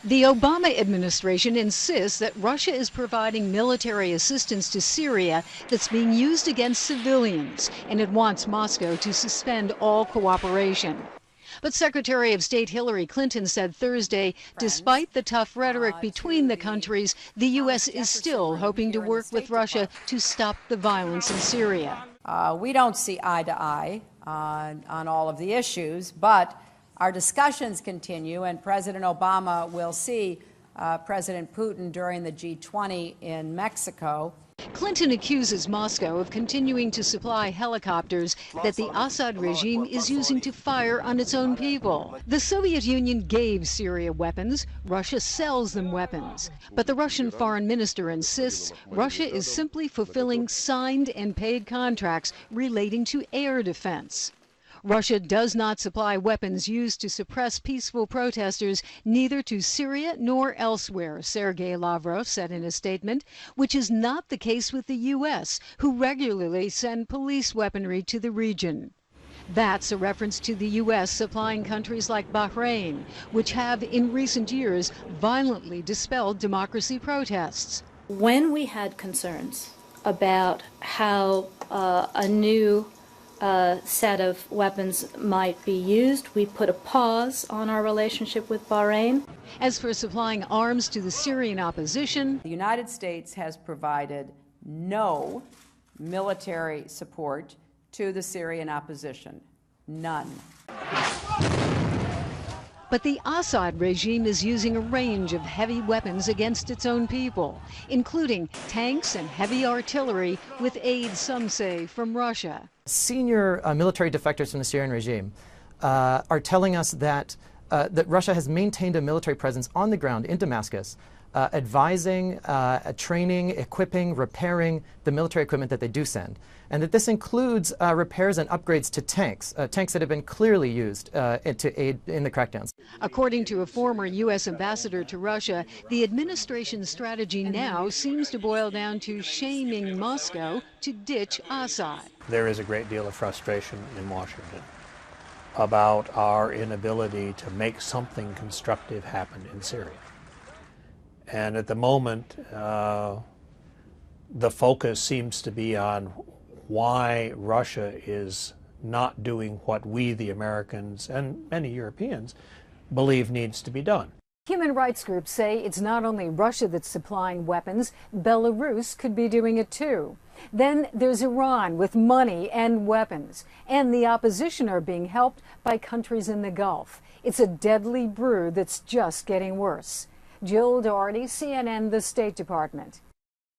The Obama administration insists that Russia is providing military assistance to Syria that's being used against civilians, and it wants Moscow to suspend all cooperation. But Secretary of State Hillary Clinton said Thursday, despite the tough rhetoric between the countries, the U.S. is still hoping to work with Russia to stop the violence in Syria. We don't see eye to eye on all of the issues, but our discussions continue, and President Obama will see President Putin during the G20 in Mexico. Clinton accuses Moscow of continuing to supply helicopters that the Assad regime is using to fire on its own people. The Soviet Union gave Syria weapons. Russia sells them weapons. But the Russian foreign minister insists Russia is simply fulfilling signed and paid contracts relating to air defense. Russia does not supply weapons used to suppress peaceful protesters, neither to Syria nor elsewhere, Sergei Lavrov said in a statement, which is not the case with the U.S., who regularly send police weaponry to the region. That's a reference to the U.S. supplying countries like Bahrain, which have in recent years violently dispelled democracy protests. When we had concerns about how a new set of weapons might be used, we put a pause on our relationship with Bahrain. As for supplying arms to the Syrian opposition, the United States has provided no military support to the Syrian opposition. None. But the Assad regime is using a range of heavy weapons against its own people, including tanks and heavy artillery, with aid, some say, from Russia. Senior military defectors from the Syrian regime are telling us that Russia has maintained a military presence on the ground in Damascus, advising, training, equipping, repairing the military equipment that they do send. And that this includes repairs and upgrades to tanks, tanks that have been clearly used to aid in the crackdowns. According to a former U.S. ambassador to Russia, the administration's strategy now seems to boil down to shaming Moscow to ditch Assad. There is a great deal of frustration in Washington about our inability to make something constructive happen in Syria. And at the moment, the focus seems to be on why Russia is not doing what we, the Americans, and many Europeans, believe needs to be done. Human rights groups say it's not only Russia that's supplying weapons, Belarus could be doing it too. Then there's Iran with money and weapons, and the opposition are being helped by countries in the Gulf. It's a deadly brew that's just getting worse. Jill Doherty, CNN, the State Department.